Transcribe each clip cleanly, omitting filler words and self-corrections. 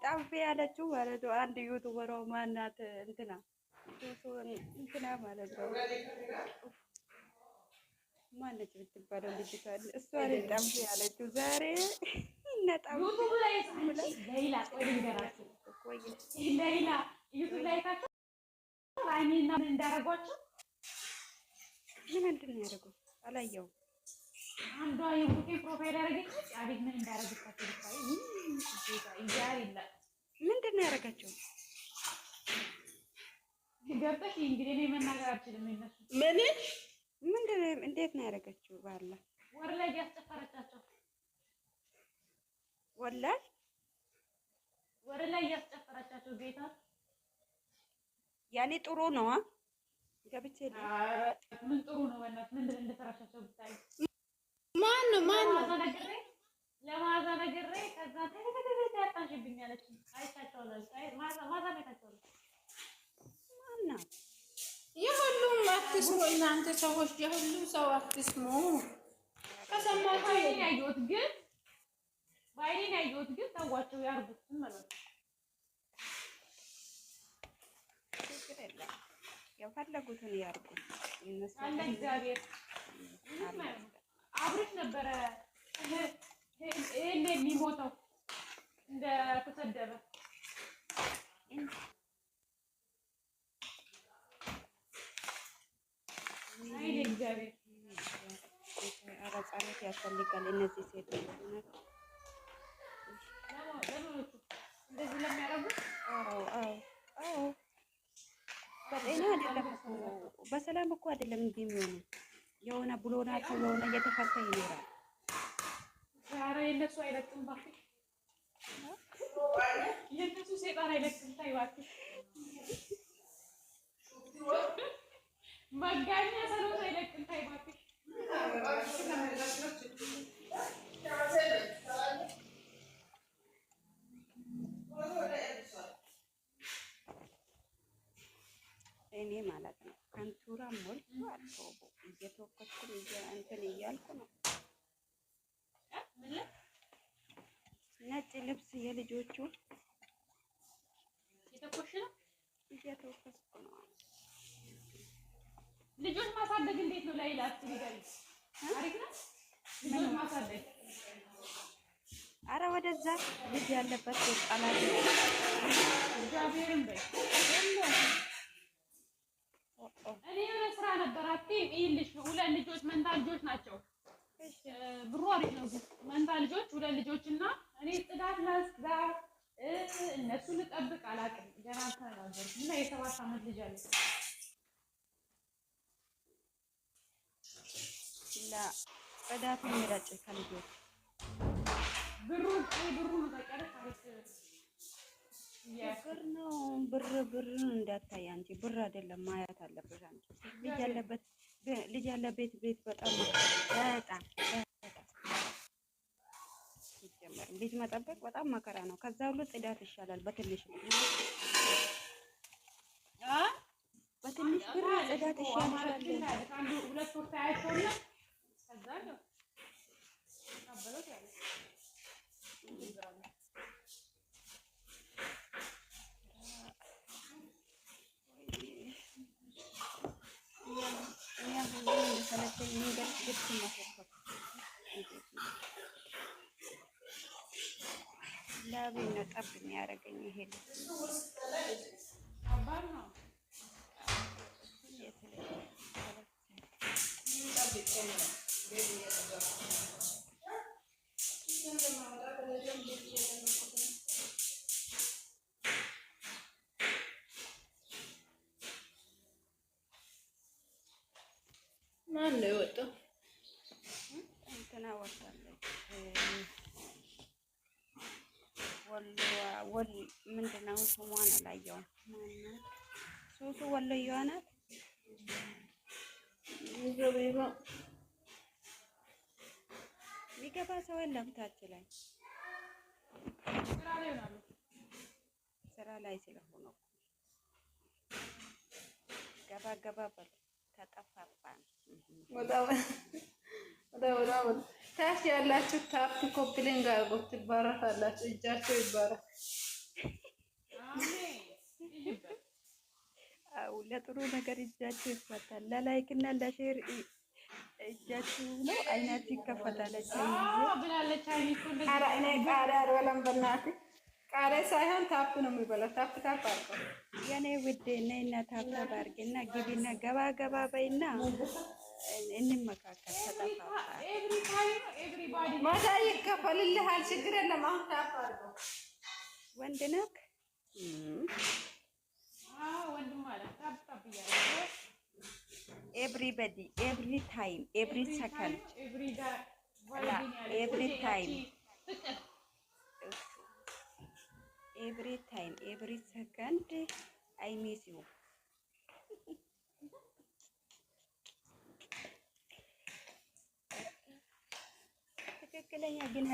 ጠንፌ ያለችው ማለት ነው። አንድ ዩቱበሯ ማናት እንትና እንትና ማለት ነው። ማነች የምትባለው ልጅቷ? እሷ ጠንፌ ያለችው ዛሬ ነጣም ምንድን ነው ያደረገው? አላየሁም። አንዷ የቡኬ ፕሮፋይል ያደረገች አቤት ምን እንዳደረገቻቸው ልታይ ምንድን ነው ያደረጋቸው? ገብተሽ እንግዲህ እኔ መናገር አልችልም። እነሱ ምንድን ነው እንዴት ነው ያደረገችው? ባላ ወር ላይ ያስጨፈረቻቸው ወላሂ ወር ላይ ያስጨፈረቻቸው ጌታ ያኔ ጥሩ ነው። ገብቼ ምን ጥሩ ነው? በእናትህ ምንድን እንደተራሻቸው ብታይ ማን ነው ለማዛ ነግሬ ከዛ ያጣሽብኝ አለች። አይቻቸዋለሁ ማዛ ቤታቸዋለሁ ማናት? የሁሉም አትስሙ እናንተ ሰዎች፣ የሁሉም ሰው አትስሙ። ከሰማችሁ ያየሁት ግን ባይኔ ያየሁት ግን ተዋቸው ያርጉት ማለት ነው። የፈለጉትን ያርጉ። አለ እግዚአብሔር አብርሽ ነበረ እኔ የሚሞተው እንደ ተሰደበ አይኔ እግዚአብሔር ጸሎት ያስፈልጋል። እነዚህ ሴቶች እንደዚህ ለሚያደርጉ በጤና አይደለም እኮ በሰላም እኮ አይደለም እንዲህ የሚሆነው። የሆነ ብሎናቸው የሆነ እየተፈታ ይኖራል። ዛሬ የእነሱ አይለቅም እባክህ፣ የእነሱ ሴጣን አይለቅም። ታይ እባክህ መጋኛ ሰሎት አይለቅም። ታይ እባክህ እኔ ማለት ነው ከንቱራ ሞልቶ አልተወው እየተወከልኩ እንትን እያልኩ ነው። ነጭ ልብስ የልጆቹ እየተወከልኩ ነው። ልጆች ማሳደግ እንዴት ነው? ላይ ላስ ይገርም አሪፍ ነው ልጆች ማሳደግ። አረ ወደዛ ልጅ ያለበት ጣላት እግዚአብሔርን በይ እኔ የሆነ ስራ ነበራት ይልሽ ሁለት ልጆች መንታ ልጆች ናቸው። ብሩ አሪፍ ነው። መንታ ልጆች ሁለት ልጆችና እኔ ጽዳት ላስጋ እነሱ ልጠብቅ አላውቅም። ገና ተናገርኩ እና የ7 ዓመት ልጅ አለ ጽዳት ምረጭ ከልጆች ብሩ ነው ታውቂያለሽ። ብር እንዳታይ አንቺ ብር አይደለም ማየት አለብሽ አንቺ። ልጅ ያለበት ቤት በጣም ሲጀመር ልጅ መጠበቅ በጣም መከራ ነው። ከዛ ሁሉ ጽዳት ይሻላል። በትንሽ ብር ጽዳት ይሻላል። አንዱ ሁለት ወር ታያቸውና ከዛ ነው አበሎት ያለ ላቤን ነው ጠብ የሚያደርገኝ ይሄ ማን ነው የወጣው? እንትና ወጣለች። ምንድን ነው ስሟን አላየሁም። ሱሱ ወሎየዋ ናት። የሚገባ ሰው የለም ታች ላይ ስራ ላይ ስለሆነ ገባ በል ተጠፋፋን። ታች ያላችሁ ታፕ ኮፕሊንግ አድርጉት። ትባረካላችሁ። እጃቸው ይባረክ። አው ለጥሩ ነገር እጃችሁ ይፈታል። ለላይክ እና ለሼር እጃችሁ ነው አይናችሁ ይከፈታል። ብላለች አይኔ። ኧረ እኔ ቃሪያ አልበላም በእናትህ። ቃሪያ ሳይሆን ታፕ ነው የሚበላው። ታፕ አድርገው የኔ ውዴ ነይና ታፕ አድርጊና ግቢና ገባ ገባ በይና እንመካከል። ተጠፋፋ ማታ ይከፈልልሃል። ችግር የለም። አሁን ታፕ አድርገው። ወንድ ነክ ወንድም ማለት ታፕ ታፕ እያደረገ ኤቭሪባዲ ኤቭሪ ታይም ኤቭሪ ሰከንድ ኤቭሪ ታይም ኤቭሪ ታይም ኤቭሪ ሰከንድ አይ ሚስ ዩ። ትክክለኛ ግን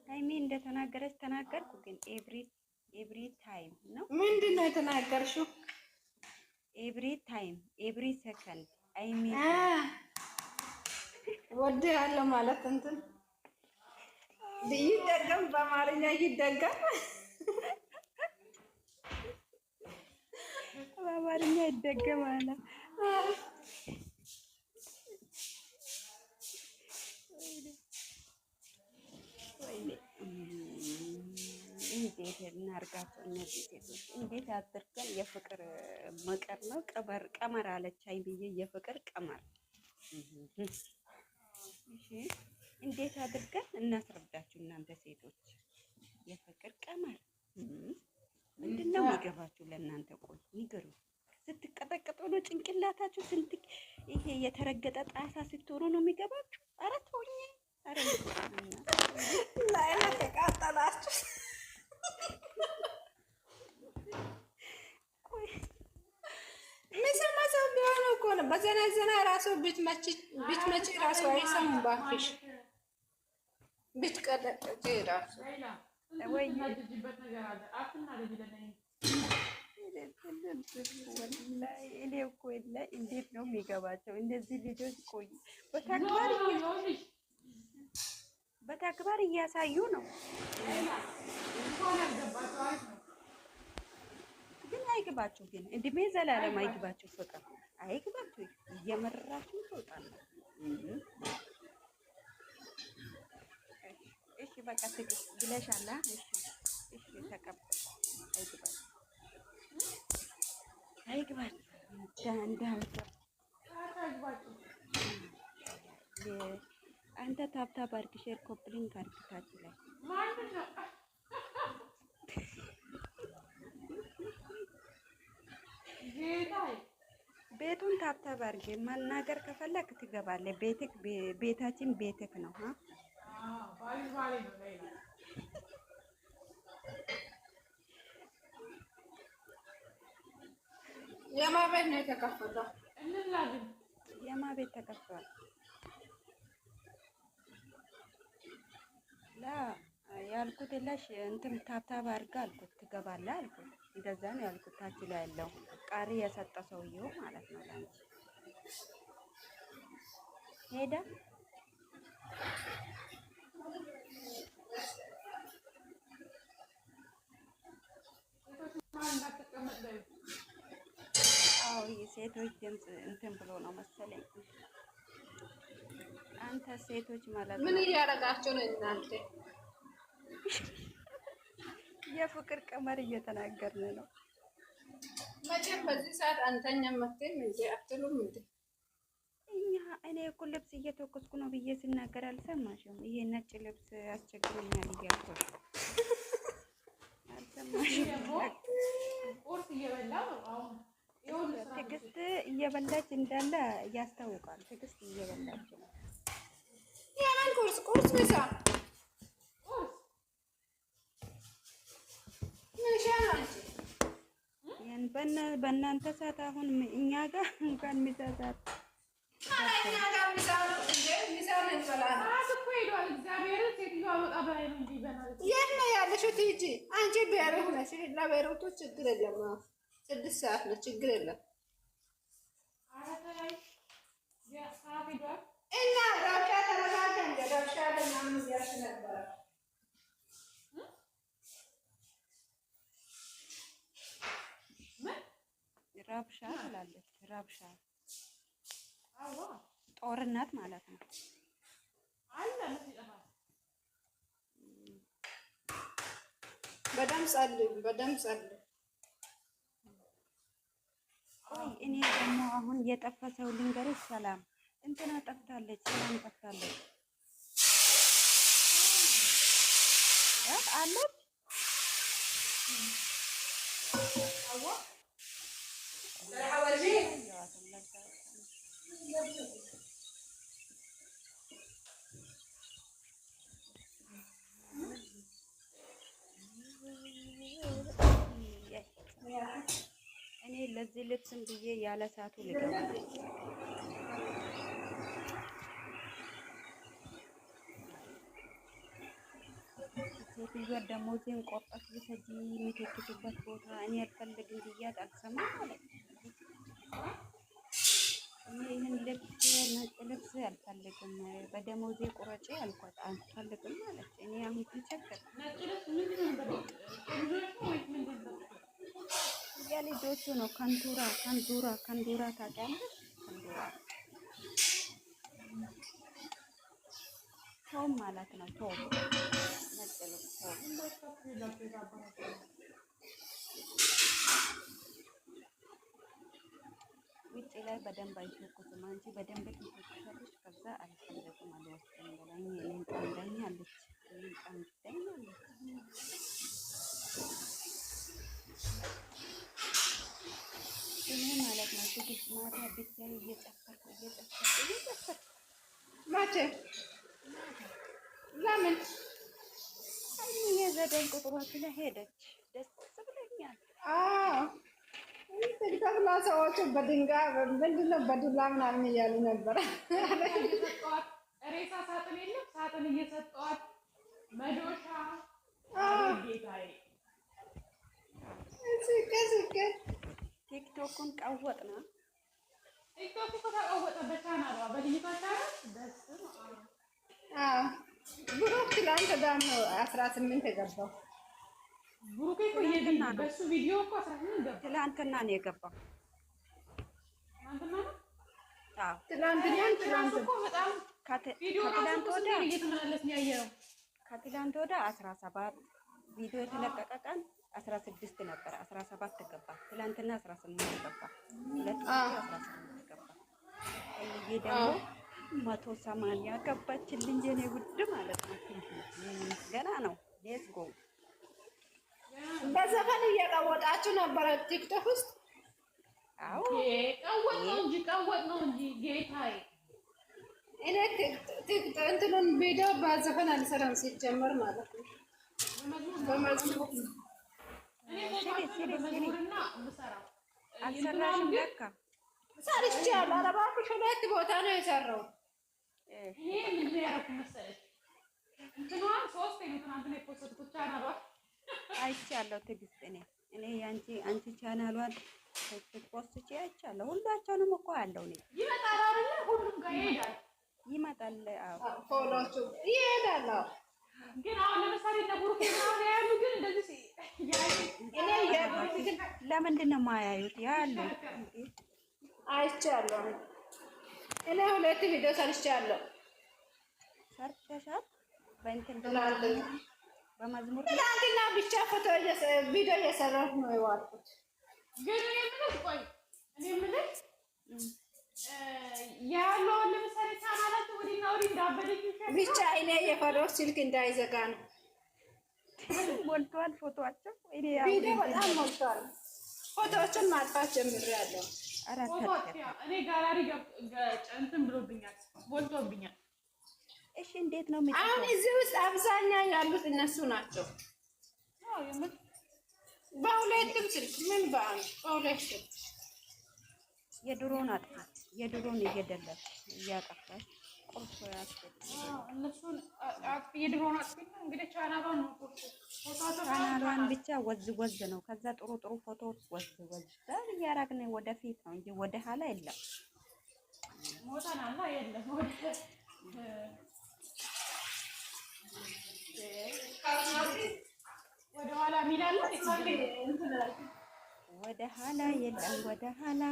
ሃይሚ እንደተናገረች ተናገርኩ። ግን ኤቭሪ ታይም ነው። ምንድን ነው የተናገርሽው? ኤቭሪ ታይም ኤቭሪ ሰከንድ አይ ሚስ ወደ ያለው ማለት እንትን ይደገም፣ በአማርኛ ይደገም፣ በአማርኛ ይደገማል። እንዴት እናርጋቸው እነዚህ ሴቶች? እንዴት አድርገን የፍቅር መቀር ነው ቀመር አለች አይብዬ፣ የፍቅር ቀመር። እሺ እንዴት አድርገን እናስረዳችሁ እናንተ ሴቶች? የፍቅር ቀመር ምንድነው የሚገባችሁ ለእናንተ? ቆይ ንገሩ። ስትቀጠቀጡ ነው ጭንቅላታችሁ ስንት ይሄ የተረገጠ ጣሳ ስትሆኑ ነው የሚገባችሁ? ኧረ ተውኝ። ኧረ ላይ ተቃጠላችሁ። የሚሰማ ሰው ቢሆን እኮ ነው። በዘነዘና ራሱ ብትመጪ ራሱ አይሰሙም። እባክሽ ብትቀጠቅጪ ራሱ ወይ እኔ እኮ እንዴት ነው የሚገባቸው እንደዚህ ልጆች? ቆይ በተግባር እያሳዩ ነው። ግን አይግባችሁ፣ ግን እድሜ ዘላለም አይግባችሁ፣ ፍቅር አይግባችሁ። እየመረራችሁ ትወጣላችሁ። እሺ በቃ ትግስት ብለሻላ። እሺ እሺ ተቀበል። አይግባችሁ አንተ ታብታብ አድርግ፣ ሼር ኮፕሊንግ አድርግታችሁ ላይ ቤቱን ታብታብ አድርግ። መናገር ከፈለክ ትገባለህ። ቤታችን ቤትክ ነው። የማ ቤት ነው የተከፈተው? የማ ቤት ተከፍቷል? ያልኩት የለሽ እንትን ታብታብ አድርጋ አልኩት። ትገባለህ አልኩት። እንደዛ ነው ያልኩት። ታች ላይ ያለው ቃሪ የሰጠ ሰውዬው ማለት ነው። ላንቺ ሄደ። አዎ የሴቶች ድምፅ እንትን ብሎ ነው መሰለኝ። አንተ ሴቶች ማለት ምን እያደረጋችሁ ነው እናንተ? የፍቅር ቀመር እየተናገርን ነው። መቼም በዚህ ሰዓት አንተኛም መጥተን እንዴ አትሉም እንዴ? እኔ እኮ ልብስ እየተኮስኩ ነው ብዬ ስናገር አልሰማሽም? ይሄ ነጭ ልብስ አስቸግሮኛል እያልኩሽ አልሰማሽም? ቁርስ እየበላሁ አሁን ትዕግስት እየበላች እንዳለ ያስታውቃል። ትዕግስት እየበላች ነው። ያንን ቁርስ ምሳ በእናንተ ሰዓት አሁን እኛ ጋር እንኳን ምሳ ሰዓት የት ነው ያለሽው? ትሄጂ አንቺ ቤይሩት ነሽ። ለቤይሩቱ ችግር የለም። 6 ሰዓት ነው፣ ችግር የለም። ትላለች። ረብሻ ጦርነት ማለት ነው። በደምብ ጸልዩ፣ በደምብ ጸልዩ። እኔ ደግሞ አሁን የጠፋ ሰው ልንገርሽ። ሰላም እንትና ጠፍታለች፣ ሰላም ጠፍታለች አለች። እኔ ለዚህ ልብስም ብዬ ያለ ሰዓቱ ልገባ ሴትዮዋ ደሞዜን ቆርጠሽ ብትሰጂ የሚተክቱበት ቦታ እኔ አልፈልግም ብያት አልሰማም ማለት ነው። እኔ ይህን ልብስ ነጭ ልብስ አልፈልግም በደሞዜ ቁረጪ አልኳት። አልፈልግም ማለት እኔ አሁን ተቸገር የልጆቹ ነው። ከንዱራ ታውቂያለሽ? ከንዱራ ቶም ማለት ነው። ቶም ነጭ ልብስ ቶም ውጭ ላይ በደንብ አይተኩትም። አንቺ በደንብ ትተኩታለሽ። ከዛ አልፈለግም አልወስድም በላኝ። እኔን ጠምዳኛለች። ይሄ ማለት ነው። ትግስት ማታ ብቻዬን እየጨፈርኩ መቼ ለምን የዘጠኝ ቁጥሯ ስለሄደች ደስ ብለኛል። ተብላ ሰዎቹ በድንጋይ ምንድን ነው በዱላ ምናምን እያሉ ነበረ። ሬሳ ሳጥን የለም ሳጥን እየሰጠዋት መዶሻ ጌታዬ ቲክቶኩን ቀወጥና ቲክቶክ እኮ ተቀወጠበት ቻናሏ በልጅቷ ቻናል ደስ ብሩክ ትላንት ደግሞ 18 የገባው ብሩክ እኮ በሱ ቪዲዮ እኮ 18 ገባ። ትላንትና ነው የገባው። ትላንት እኮ በጣም ከትላንት ወደ እየተመላለስን ያየነው ከትላንት ወደ 17 ቪዲዮ የተለቀቀ ቀን 16 ነበር። 17 ገባ። ትላንትና 18 ገባ። 18 ገባ። ይሄ ደግሞ 180 ገባችልኝ የኔ ውድ ማለት ነው። ገና ነው። ሌትስ ጎ በዘፈን እየቀወጣችሁ ነበረ ቲክቶክ ውስጥ። አዎ ቀወጥ ነው እንጂ ጌታዬ። እኔ እንትኑን ቪዲዮ በዘፈን አልሰራም ሲጀመር ማለት ነው። በመዝሙር አልሰራሽም ለካ ሰርቻለሁ። ኧረ እባክሽ 2 ቦታ ነው የሰራው። ይሄ ምንድን ነው ያደረኩት መሰለሽ? እንትኗን 3 ትናንት ነው የፖስትኩት ቻናሏን አይቻለሁ። ትዕግስት እኔ አንቺ ቻናሏን ስትፖስት አይቻለሁ። ሁላቸውንም እኮ ያለው ነው ይመጣል አይደል? ሁሉም ጋር ይመጣል። አዎ ፎሎቹ ይሄዳል። ግን አሁን ለምሳሌ ለቡሩክ ነው ያሉ ግን እንደዚህ ለምንድን ነው የማያዩት? ያለው አይቻለሁ። እኔ 2 ቪዲዮ ሰርቻለሁ። ሰርተሻል? በእንትን በመዝሙር ትናንትና ብቻ ቪዲዮ እየሰራሁ ነው የዋልኩት። ግን እኔ የምልሽ ያለውን ለምሳሌ ቻናላችሁ ወዲና ወዲህ እንዳበደኝ ብቻ እኔ የፈራሁት ስልክ እንዳይዘጋ ነው። ሞልቷል ፎቶአቸው። ቪዲዮ በጣም ሞልቷል። ፎቶዎችን ማጥፋት ጀምሬያለሁ። እኔ ጋላሪ እንትን ብሎብኛል፣ ሞልቶብኛል። እሺ እንዴት ነው አሁን እዚህ ውስጥ አብዛኛው ያሉት እነሱ ናቸው። በሁለቱም ስልክ ምን በሁለቱም የድሮን አጥፋ የድሮን እየደለች እያጠፋች ቁርሶ እነሱን የድሮን አጥፊ እንግዲህ ቻናሏን ብቻ ወዝ ነው። ከዛ ጥሩ ፎቶ ወዝ እያደረግን ወደፊት ነው እንጂ ወደ ኋላ የለም። ሞታናላ የለም ወደ ኋላ ሚላለ ወደ ኋላ የለም ወደ ኋላ።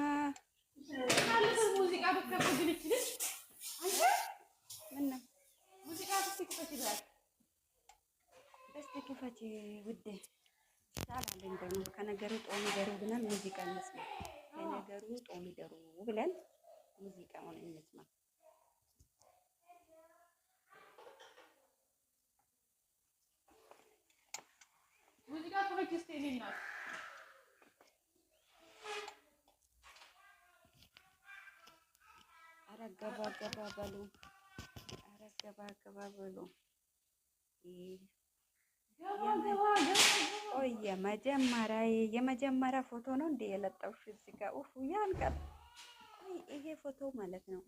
ሙዚቃ ብትከፍት ግን ይችላል። አንተ ምን ነው ሙዚቃ ብትከፍት ይችላል። እስቲ ክፈች ውዴ። ይቻላል እንደው ከነገሩ ጦም ይደሩ ብለን ሙዚቃ እንስማ። ከነገሩ ጦም ይደሩ ብለን ሙዚቃውን እንስማ። ሙዚቃ ክፈች እስቲ እናት ገባ ገባ በሉ። ኧረ ገባ ገባ በሉ። ቆይ የመጀመሪያ ፎቶ ነው እንደ የለጠፍሽ እዚህ ጋር ኡፍ ያልቃል። ቆይ ይሄ ፎቶ ማለት ነው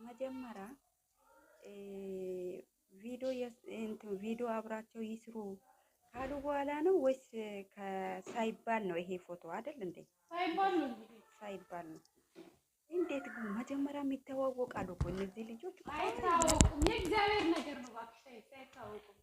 መጀመሪያ ቪዲዮ አብራቸው ይስሩ ካሉ በኋላ ነው ወይስ ሳይባል ነው? ይሄ ፎቶ አይደል እንዴ? ሳይባል ነው። እንዴት ግን መጀመሪያም ይተዋወቃሉ እኮ እነዚህ ልጆች? አይታወቁም። የእግዚአብሔር ነገር ነው እባክሽ። አይታወቁም።